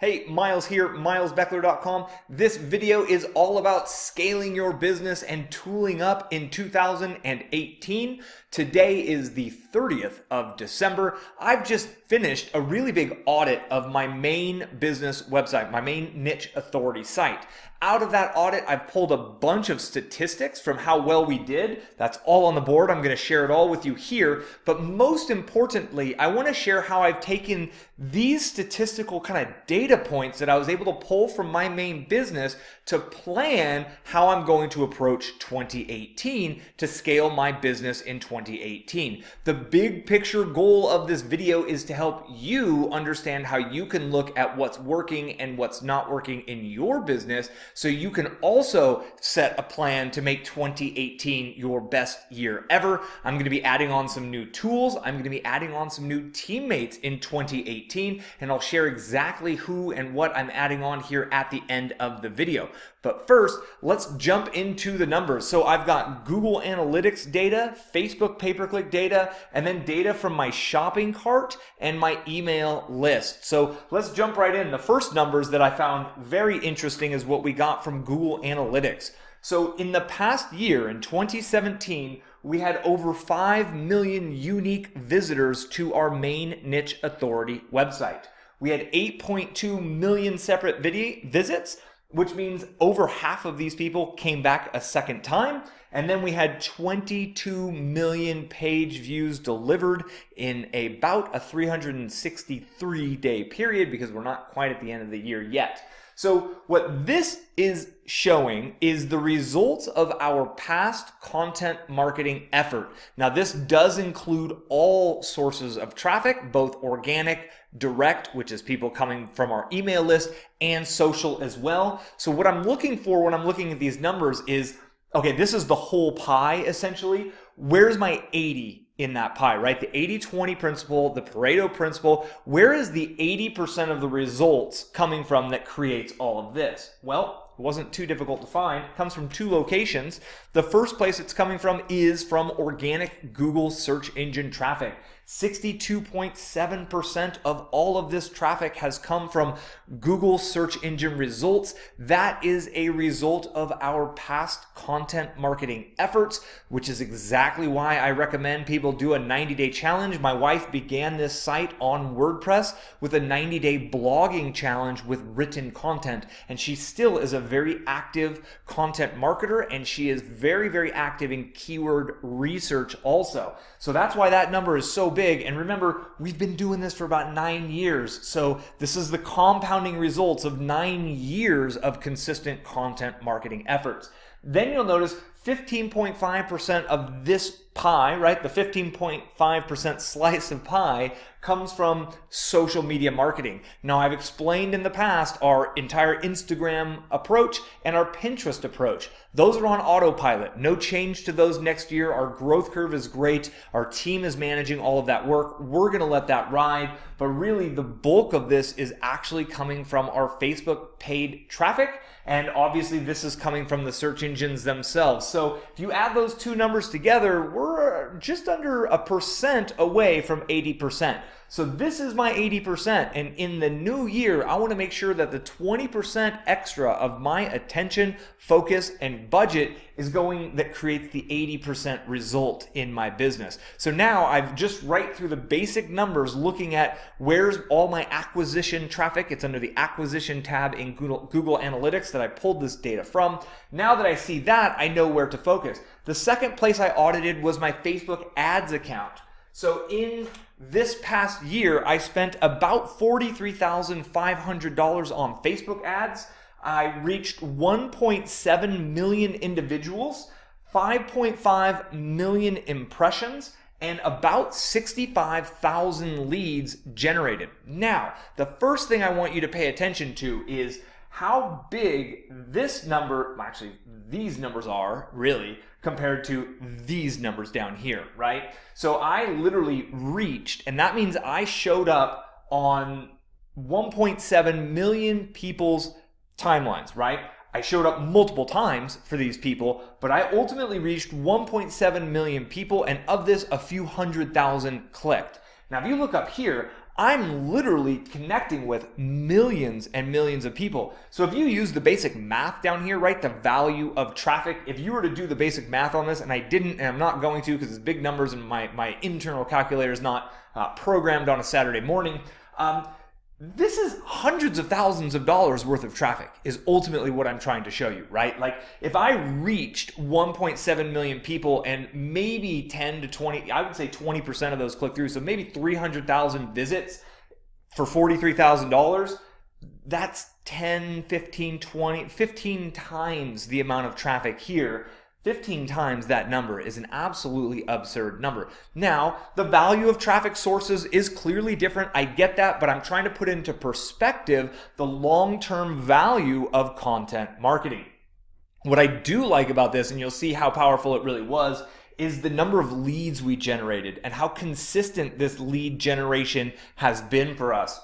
Hey, Miles here, milesbeckler.com. This video is all about scaling your business and tooling up in 2018. Today is the 30th of December. I've just finished a really big audit of my main business website, my main niche authority site. Out of that audit, I've pulled a bunch of statistics from how well we did. That's all on the board. I'm going to share it all with you here. But most importantly, I want to share how I've taken these statistical kind of data points that I was able to pull from my main business to plan how I'm going to approach 2018 to scale my business in 2018. The big picture goal of this video is to help you understand how you can look at what's working and what's not working in your business, so you can also set a plan to make 2018 your best year ever. I'm going to be adding on some new tools. I'm going to be adding on some new teammates in 2018, and I'll share exactly who and what I'm adding on here at the end of the video. But first, let's jump into the numbers. So I've got Google Analytics data, Facebook pay-per-click data, and then data from my shopping cart and my email list. So let's jump right in. The first numbers that I found very interesting is what we got from Google Analytics. So in the past year, in 2017, we had over 5 million unique visitors to our main niche authority website. We had 8.2 million separate visits, which means over half of these people came back a second time. And then we had 22 million page views delivered in about a 363-day period, because we're not quite at the end of the year yet. So what this is showing is the results of our past content marketing effort. Now, this does include all sources of traffic, both organic, direct, which is people coming from our email list, and social as well. So what I'm looking for when I'm looking at these numbers is, okay, this is the whole pie essentially. Where's my 80 in that pie, right? The 80-20 principle, the Pareto principle. Where is the 80% of the results coming from that creates all of this? Well, it wasn't too difficult to find. It comes from two locations. The first place it's coming from is from organic Google search engine traffic. 62.7% of all of this traffic has come from Google search engine results. That is a result of our past content marketing efforts, which is exactly why I recommend people do a 90-day challenge. My wife began this site on WordPress with a 90-day blogging challenge with written content, and she still is a very active content marketer, and she is very, very active in keyword research also. So that's why that number is so big. And remember, we've been doing this for about 9 years. So this is the compounding results of 9 years of consistent content marketing efforts. Then you'll notice 15.5% of this pie, right? The 15.5% slice of pie comes from social media marketing. Now, I've explained in the past our entire Instagram approach and our Pinterest approach. Those are on autopilot. No change to those next year. Our growth curve is great. Our team is managing all of that work. We're going to let that ride. But really, the bulk of this is actually coming from our Facebook paid traffic. And obviously, this is coming from the search engines themselves. So if you add those two numbers together, we're just under 1% away from 80%. So this is my 80%, and in the new year, I want to make sure that the 20% extra of my attention, focus, and budget is going that creates the 80% result in my business. So now I've just right through the basic numbers looking at where's all my acquisition traffic. It's under the acquisition tab in Google Analytics that I pulled this data from. Now that I see that, I know where to focus. The second place I audited was my Facebook ads account. So in this past year, I spent about $43,500 on Facebook ads. I reached 1.7 million individuals, 5.5 million impressions, and about 65,000 leads generated. Now, the first thing I want you to pay attention to is how big this number, actually these numbers are really, compared to these numbers down here, right? So I literally reached, and that means I showed up on 1.7 million people's timelines, right? I showed up multiple times for these people, but I ultimately reached 1.7 million people, and of this, a few 100,000 clicked. Now, if you look up here, I'm literally connecting with millions and millions of people. So if you use the basic math down here, right, the value of traffic, if you were to do the basic math on this, and I didn't, and I'm not going to because it's big numbers and my internal calculator is not programmed on a Saturday morning, this is hundreds of thousands of dollars worth of traffic is ultimately what I'm trying to show you, right? Like if I reached 1.7 million people and maybe 10 to 20, I would say 20% of those click through, so maybe 300,000 visits for $43,000, that's 10, 15, 20, 15 times the amount of traffic here. 15 times that number is an absolutely absurd number. Now, the value of traffic sources is clearly different. I get that, but I'm trying to put into perspective the long-term value of content marketing. What I do like about this, and you'll see how powerful it really was, is the number of leads we generated and how consistent this lead generation has been for us.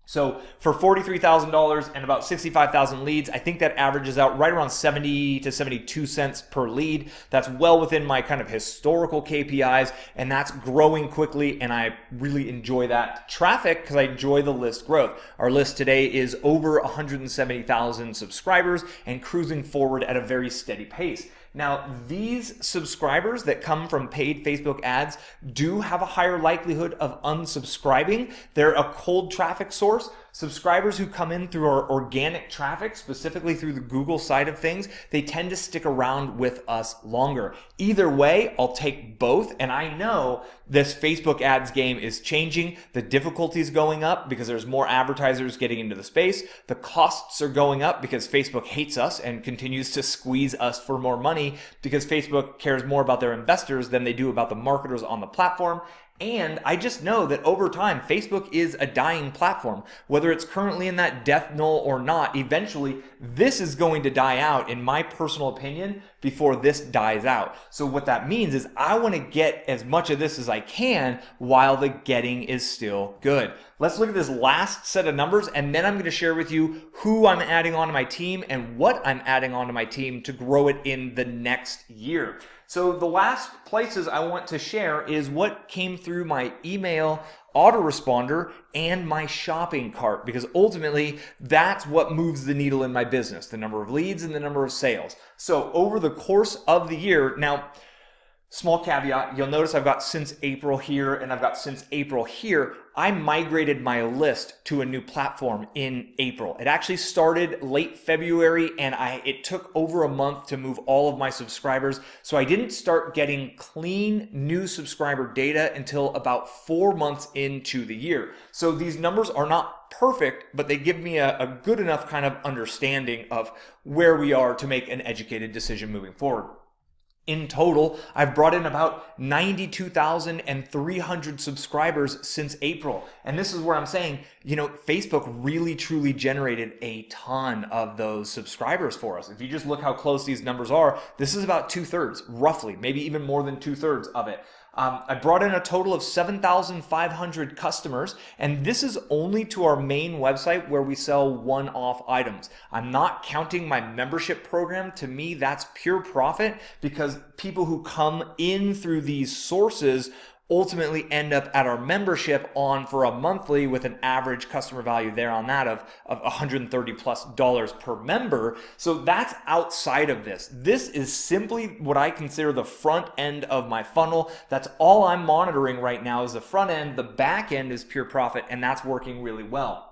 So for $43,000 and about 65,000 leads, I think that averages out right around 70 to 72 cents per lead. That's well within my kind of historical KPIs, and that's growing quickly, and I really enjoy that traffic because I enjoy the list growth. Our list today is over 170,000 subscribers and cruising forward at a very steady pace. Now, these subscribers that come from paid Facebook ads do have a higher likelihood of unsubscribing. They're a cold traffic source. Subscribers who come in through our organic traffic, specifically through the Google side of things, they tend to stick around with us longer. Either way, I'll take both, and I know this Facebook ads game is changing. The difficulty is going up because there's more advertisers getting into the space. The costs are going up because Facebook hates us and continues to squeeze us for more money because Facebook cares more about their investors than they do about the marketers on the platform. And I just know that over time, Facebook is a dying platform. Whether it's currently in that death knell or not, eventually this is going to die out, in my personal opinion, before this dies out. So what that means is I want to get as much of this as I can while the getting is still good. Let's look at this last set of numbers, and then I'm going to share with you who I'm adding onto my team and what I'm adding onto my team to grow it in the next year. So the last places I want to share is what came through my email autoresponder and my shopping cart, because ultimately that's what moves the needle in my business, the number of leads and the number of sales. So over the course of the year, now, small caveat, you'll notice I've got since April here and I've got since April here. I migrated my list to a new platform in April. It actually started late February and it took over a month to move all of my subscribers. So I didn't start getting clean new subscriber data until about 4 months into the year. So these numbers are not perfect, but they give me a good enough kind of understanding of where we are to make an educated decision moving forward. In total, I've brought in about 92,300 subscribers since April. And this is where I'm saying, you know, Facebook really truly generated a ton of those subscribers for us. If you just look how close these numbers are, this is about 2/3, roughly, maybe even more than 2/3 of it. I brought in a total of 7,500 customers, and this is only to our main website where we sell one-off items. I'm not counting my membership program. To me, that's pure profit because people who come in through these sources ultimately end up at our membership on for a monthly with an average customer value there on that of $130+ per member. So that's outside of this. This is simply what I consider the front end of my funnel. That's all I'm monitoring right now is the front end. The back end is pure profit, and that's working really well.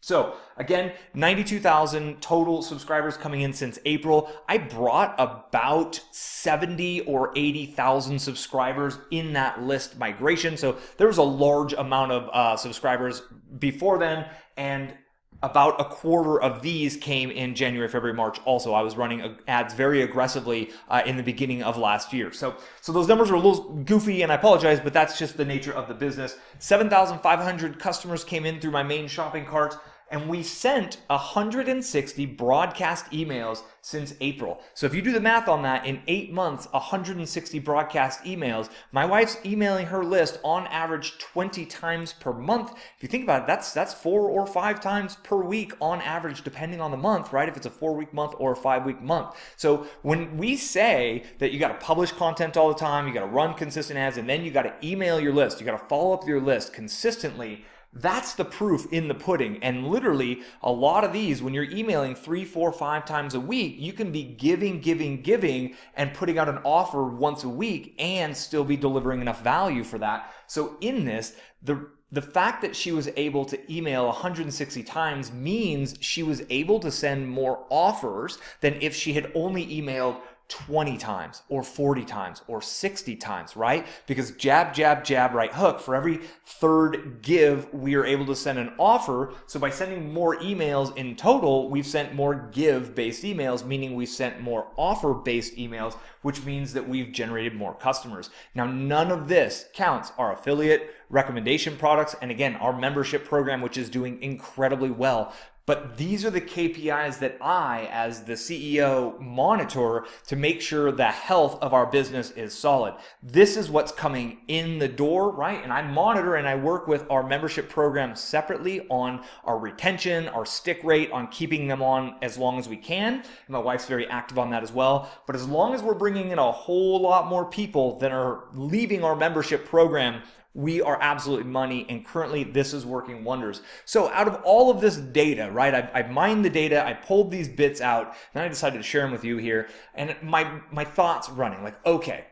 So again, 92,000 total subscribers coming in since April. I brought about 70 or 80,000 subscribers in that list migration. So there was a large amount of subscribers before then, and about a quarter of these came in January, February, March. Also, I was running ads very aggressively in the beginning of last year. So those numbers are a little goofy, and I apologize, but that's just the nature of the business. 7,500 customers came in through my main shopping cart, and we sent 160 broadcast emails since April. So if you do the math on that, in 8 months, 160 broadcast emails. My wife's emailing her list on average 20 times per month. If you think about it, that's 4 or 5 times per week on average, depending on the month, right? If it's a 4-week month or a 5-week month. So when we say that you got to publish content all the time, you got to run consistent ads, and then you got to email your list, you got to follow up your list consistently, That's the proof in the pudding. And literally a lot of these, when you're emailing 3, 4, 5 times a week, you can be giving and putting out an offer once a week and still be delivering enough value for that. So in this, the fact that she was able to email 160 times means she was able to send more offers than if she had only emailed 20 times or 40 times or 60 times, right? Because jab, jab, jab, right hook, for every third give, we are able to send an offer. So by sending more emails in total, we've sent more give-based emails, meaning we've sent more offer-based emails, which means that we've generated more customers. Now, none of this counts our affiliate recommendation products, and again, our membership program, which is doing incredibly well. But these are the KPIs that I, as the CEO, monitor to make sure the health of our business is solid. This is what's coming in the door, right? And I monitor and I work with our membership program separately on our retention, our stick rate, on keeping them on as long as we can. And my wife's very active on that as well. But as long as we're bringing in a whole lot more people than are leaving our membership program, we are absolutely money, and currently this is working wonders. So out of all of this data, right, I mined the data, I pulled these bits out, and I decided to share them with you here, and my thoughts running, like, okay,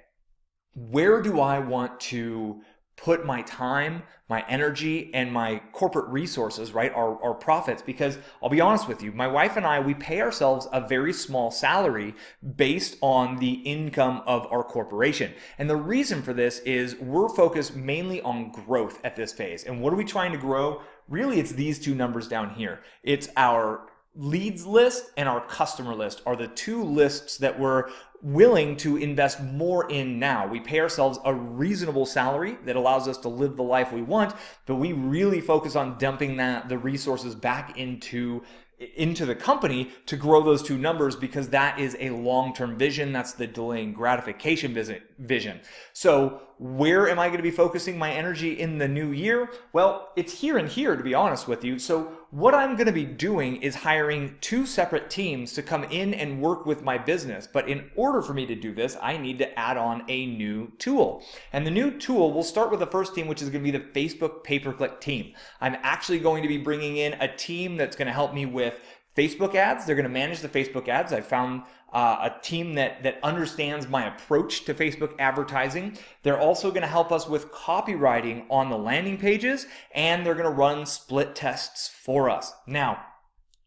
where do I want to put my time, my energy, and my corporate resources, right, our profits? Because I'll be honest with you, my wife and I, we pay ourselves a very small salary based on the income of our corporation. And the reason for this is we're focused mainly on growth at this phase. And what are we trying to grow? Really, it's these two numbers down here. It's our leads list and our customer list are the two lists that we're willing to invest more in now. We pay ourselves a reasonable salary that allows us to live the life we want, but we really focus on dumping the resources back into the company to grow those two numbers, because that is a long-term vision. That's the delaying gratification vision. So where am I going to be focusing my energy in the new year? Well, it's here and here, to be honest with you. So what I'm going to be doing is hiring 2 separate teams to come in and work with my business. But in order for me to do this, I need to add on a new tool. And the new tool, we'll start with the first team, which is going to be the Facebook pay-per-click team. I'm actually going to be bringing in a team that's going to help me with Facebook ads. They're going to manage the Facebook ads. I found a team that understands my approach to Facebook advertising. They're also going to help us with copywriting on the landing pages, and they're going to run split tests for us. Now,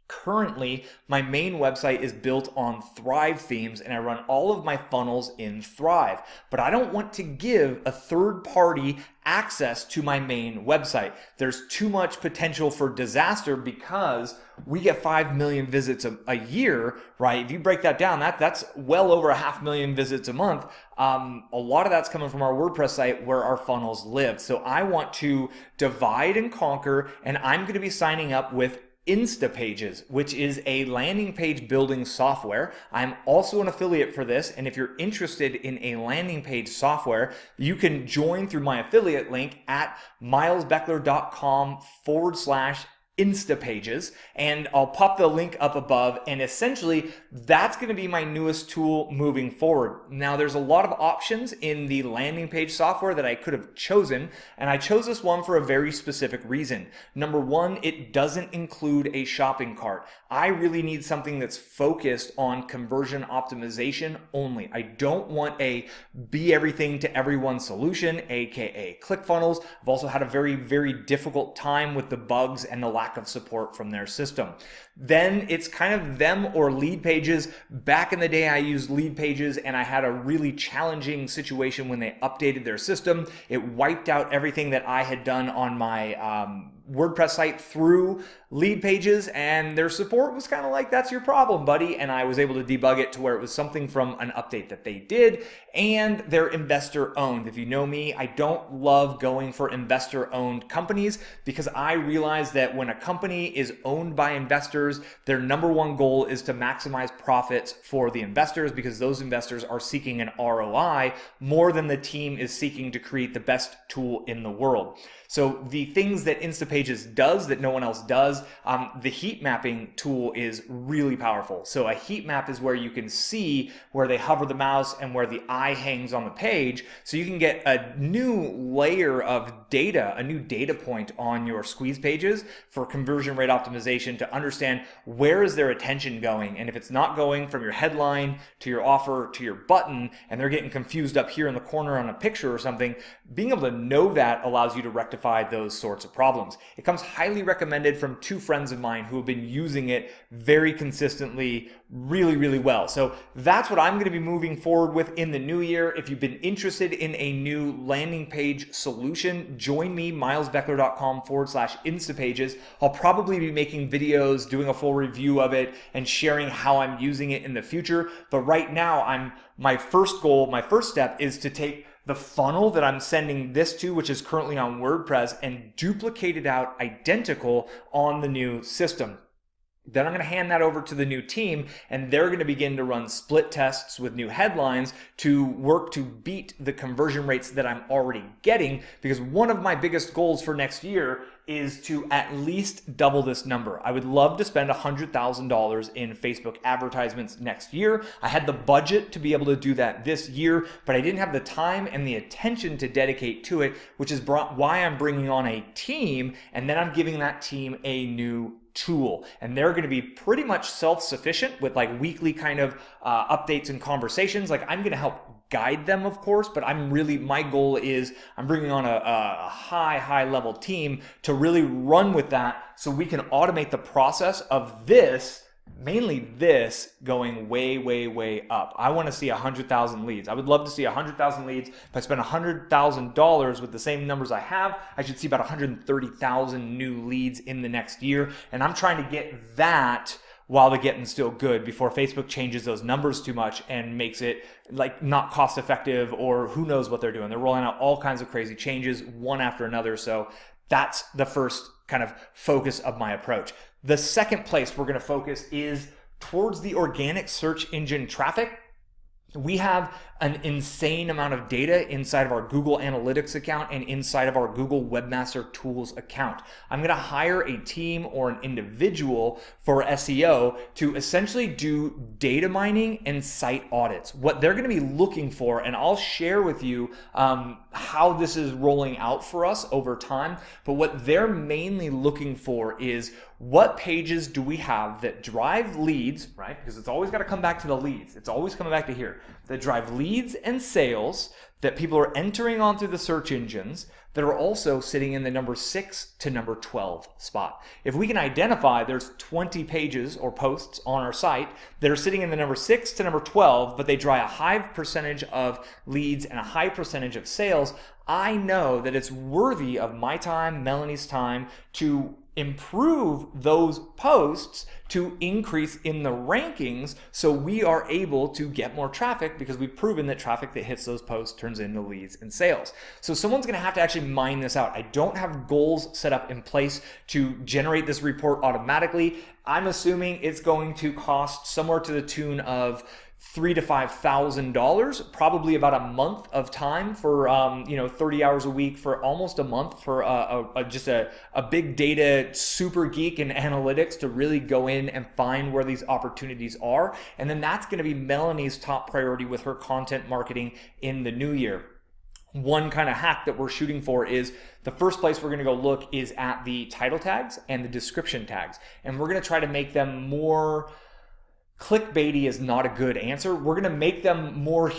currently, my main website is built on Thrive themes, and I run all of my funnels in Thrive. But I don't want to give a third party access to my main website. There's too much potential for disaster, because we get 5 million visits a year, right? If you break that down, that's well over 500,000 visits a month. A lot of that's coming from our WordPress site where our funnels live. So I want to divide and conquer, and I'm going to be signing up with Instapages, which is a landing page building software. I'm also an affiliate for this, and if you're interested in a landing page software, you can join through my affiliate link at milesbeckler.com/Instapages, and I'll pop the link up above, and essentially that's going to be my newest tool moving forward. Now, there's a lot of options in the landing page software that I could have chosen, and I chose this one for a very specific reason. Number one, it doesn't include a shopping cart. I really need something that's focused on conversion optimization only. I don't want a be everything to everyone solution, aka ClickFunnels. I've also had a very, very difficult time with the bugs and the lack of support from their system. Then it's kind of them or Lead Pages. Back in the day, I used Lead Pages, and I had a really challenging situation when they updated their system. It wiped out everything that I had done on my WordPress site through Lead Pages, and their support was kind of like, that's your problem, buddy. And I was able to debug it to where it was something from an update that they did, and they're investor owned. If you know me, I don't love going for investor owned companies, because I realize that when a company is owned by investors, their number one goal is to maximize profits for the investors, because those investors are seeking an ROI more than the team is seeking to create the best tool in the world. So the things that Instapages does that no one else does because the heat mapping tool is really powerful. So a heat map is where you can see where they hover the mouse and where the eye hangs on the page. So you can get a new layer of data, a new data point on your squeeze pages for conversion rate optimization to understand where is their attention going. And if it's not going from your headline to your offer to your button, and they're getting confused up here in the corner on a picture or something, being able to know that allows you to rectify those sorts of problems. It comes highly recommended from 2 friends of mine who have been using it very consistently, really, really well. So that's what I'm going to be moving forward with in the new year. If you've been interested in a new landing page solution, join me, milesbeckler.com/instapages. I'll probably be making videos, doing a full review of it, and sharing how I'm using it in the future. But right now, my first goal, my first step is to take the funnel that I'm sending this to, which is currently on WordPress, and duplicate it out identical on the new system. Then I'm going to hand that over to the new team, and they're going to begin to run split tests with new headlines to work to beat the conversion rates that I'm already getting, because one of my biggest goals for next year is to at least double this number. I would love to spend $100,000 in Facebook advertisements next year. I had the budget to be able to do that this year, but I didn't have the time and the attention to dedicate to it, which is why I'm bringing on a team, and then I'm giving that team a new tool, and they're going to be pretty much self-sufficient with like weekly kind of updates and conversations. Like, I'm going to help guide them, of course, but my goal is I'm bringing on a high level team to really run with that, so we can automate the process of this, mainly this, going way up. I want to see 100,000 leads. I would love to see 100,000 leads. If I spend $100,000 with the same numbers I have, I should see about 130,000 new leads in the next year. And I'm trying to get that while the getting's still good, before Facebook changes those numbers too much and makes it like not cost effective, or who knows what they're doing. They're rolling out all kinds of crazy changes one after another. So that's the first kind of focus of my approach. The second place we're going to focus is towards the organic search engine traffic. We have an insane amount of data inside of our Google Analytics account and inside of our Google Webmaster Tools account. I'm going to hire a team or an individual for SEO to essentially do data mining and site audits. What they're going to be looking for, and I'll share with you how this is rolling out for us over time, but what they're mainly looking for is, what pages do we have that drive leads, right? Because it's always got to come back to the leads. It's always coming back to here. That drive leads and sales that people are entering onto the search engines, that are also sitting in the number 6 to number 12 spot. If we can identify there's 20 pages or posts on our site that are sitting in the number 6 to number 12, but they drive a high percentage of leads and a high percentage of sales, I know that it's worthy of my time, Melanie's time, to improve those posts to increase in the rankings, so we are able to get more traffic, because we've proven that traffic that hits those posts turns into leads and sales. So someone's going to have to actually mine this out. I don't have goals set up in place to generate this report automatically. I'm assuming it's going to cost somewhere to the tune of $3,000 to $5,000, probably about a month of time for 30 hours a week for almost a month for just a big data super geek in analytics to really go in and find where these opportunities are. And then that's going to be Melanie's top priority with her content marketing in the new year. One kind of hack that we're shooting for is, the first place we're going to go look is at the title tags and the description tags, and we're going to try to make them more clickbaity. Is not a good answer. We're going to make them more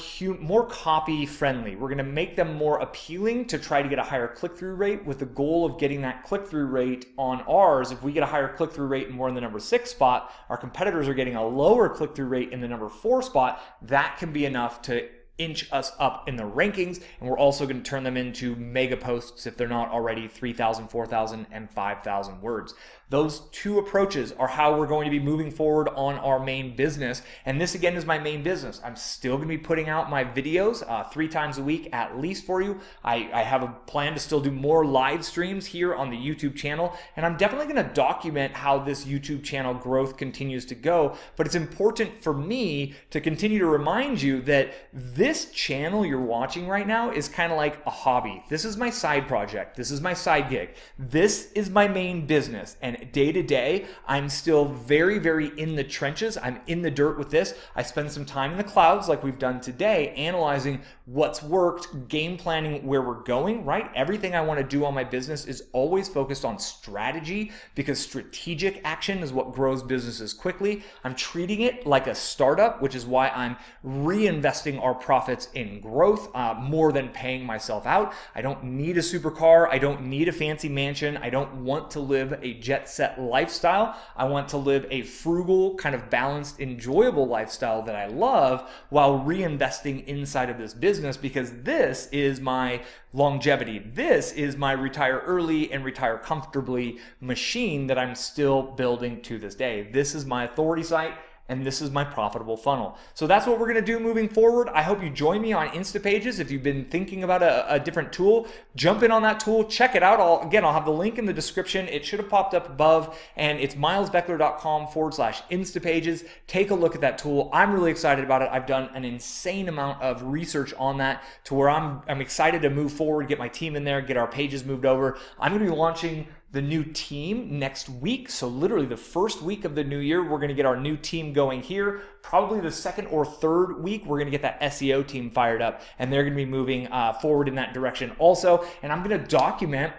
copy friendly. We're going to make them more appealing to try to get a higher click-through rate, with the goal of getting that click-through rate on ours. If we get a higher click-through rate and more in the number 6 spot, our competitors are getting a lower click-through rate in the number 4 spot. That can be enough to inch us up in the rankings, and we're also going to turn them into mega posts if they're not already 3,000, 4,000, and 5,000 words. Those two approaches are how we're going to be moving forward on our main business. And this again is my main business. I'm still going to be putting out my videos 3 times a week at least for you. I have a plan to still do more live streams here on the YouTube channel, and I'm definitely going to document how this YouTube channel growth continues to go. But it's important for me to continue to remind you that this this channel you're watching right now is kind of like a hobby. This is my side project. This is my side gig. This is my main business. And day to day, I'm still very, very in the trenches. I'm in the dirt with this. I spend some time in the clouds like we've done today, analyzing what's worked, game planning where we're going, right? Everything I want to do on my business is always focused on strategy, because strategic action is what grows businesses quickly. I'm treating it like a startup, which is why I'm reinvesting our profits in growth more than paying myself out. I don't need a supercar. I don't need a fancy mansion. I don't want to live a jet set lifestyle. I want to live a frugal, kind of balanced, enjoyable lifestyle that I love while reinvesting inside of this business, because this is my longevity. This is my retire early and retire comfortably machine that I'm still building to this day. This is my authority site, and this is my profitable funnel. So that's what we're gonna do moving forward. I hope you join me on Instapages. If you've been thinking about a different tool, jump in on that tool, check it out. I'll have the link in the description. It should have popped up above, and it's milesbeckler.com/Instapages. Take a look at that tool. I'm really excited about it. I've done an insane amount of research on that to where I'm excited to move forward, get my team in there, get our pages moved over. I'm gonna be launching the new team next week. So literally the first week of the new year, we're gonna get our new team going here. Probably the second or third week, we're gonna get that SEO team fired up, and they're gonna be moving forward in that direction also. And I'm gonna document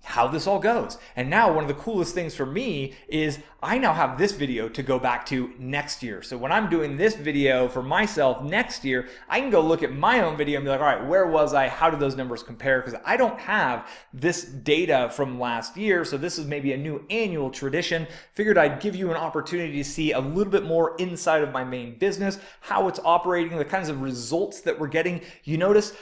how this all goes. And now one of the coolest things for me is I now have this video to go back to next year. So when I'm doing this video for myself next year, I can go look at my own video and be like, all right, where was I? How did those numbers compare? Because I don't have this data from last year. So this is maybe a new annual tradition. Figured I'd give you an opportunity to see a little bit more inside of my main business, how it's operating, the kinds of results that we're getting. You notice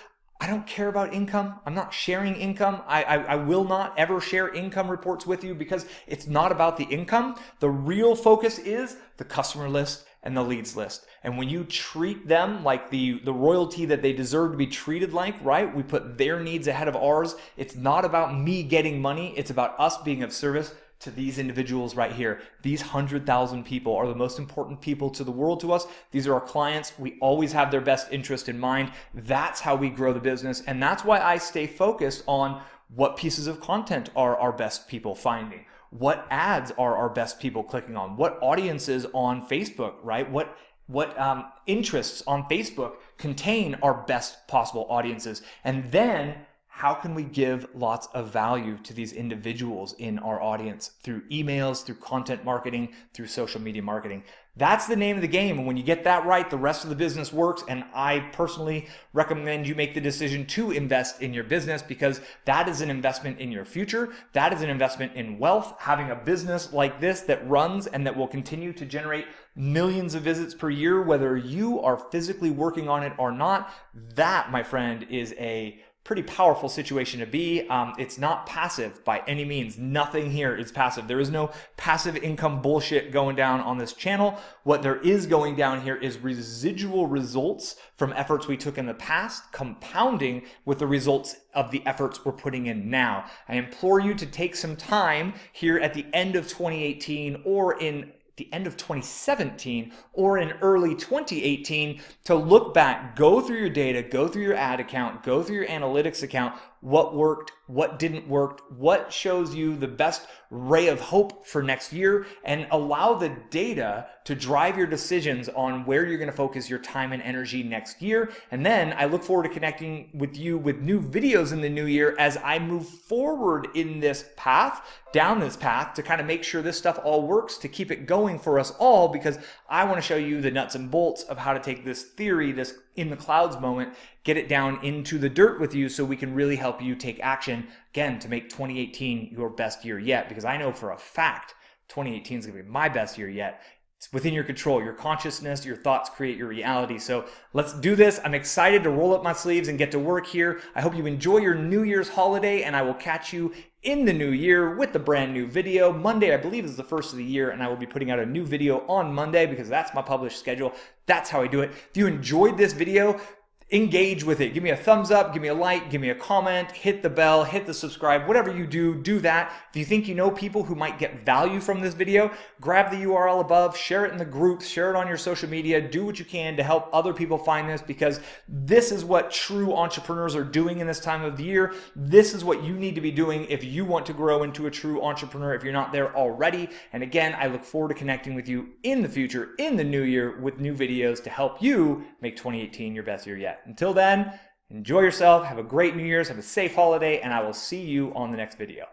I don't care about income. I'm not sharing income. I will not ever share income reports with you, because it's not about the income. The real focus is the customer list and the leads list. And when you treat them like the royalty that they deserve to be treated like, right? We put their needs ahead of ours. It's not about me getting money. It's about us being of service to these individuals right here. These 100,000 people are the most important people to the world to us. These are our clients. We always have their best interest in mind. That's how we grow the business. And that's why I stay focused on what pieces of content are our best people finding, what ads are our best people clicking on, what audiences on Facebook, right? What interests on Facebook contain our best possible audiences. And then how can we give lots of value to these individuals in our audience through emails, through content marketing, through social media marketing? That's the name of the game. And when you get that right, the rest of the business works. And I personally recommend you make the decision to invest in your business, because that is an investment in your future. That is an investment in wealth. Having a business like this that runs and that will continue to generate millions of visits per year, whether you are physically working on it or not, that, my friend, is a pretty powerful situation to be. It's not passive by any means. Nothing here is passive. There is no passive income bullshit going down on this channel. What there is going down here is residual results from efforts we took in the past, compounding with the results of the efforts we're putting in now. I implore you to take some time here at the end of 2018 or in the end of 2017 or in early 2018 to look back, go through your data, go through your ad account, go through your analytics account, what worked, what didn't work, what shows you the best ray of hope for next year, and allow the data to drive your decisions on where you're going to focus your time and energy next year. And then I look forward to connecting with you with new videos in the new year as I move forward in this path, down this path, to kind of make sure this stuff all works, to keep it going for us all, because I want to show you the nuts and bolts of how to take this theory, this in the clouds moment, get it down into the dirt with you so we can really help you take action, again, to make 2018 your best year yet, because I know for a fact 2018 is going to be my best year yet. It's within your control. Your consciousness, your thoughts create your reality. So let's do this. I'm excited to roll up my sleeves and get to work here. I hope you enjoy your New Year's holiday, and I will catch you in the new year with the brand new video. Monday, I believe, is the first of the year, and I will be putting out a new video on Monday because that's my published schedule. That's how I do it. If you enjoyed this video, engage with it. Give me a thumbs up, give me a like, give me a comment, hit the bell, hit the subscribe, whatever you do, do that. If you think you know people who might get value from this video, grab the URL above, share it in the groups, share it on your social media, do what you can to help other people find this, because this is what true entrepreneurs are doing in this time of the year. This is what you need to be doing if you want to grow into a true entrepreneur, if you're not there already. And again, I look forward to connecting with you in the future, in the new year, with new videos to help you make 2018 your best year yet. Until then, enjoy yourself, have a great New Year's, have a safe holiday, and I will see you on the next video.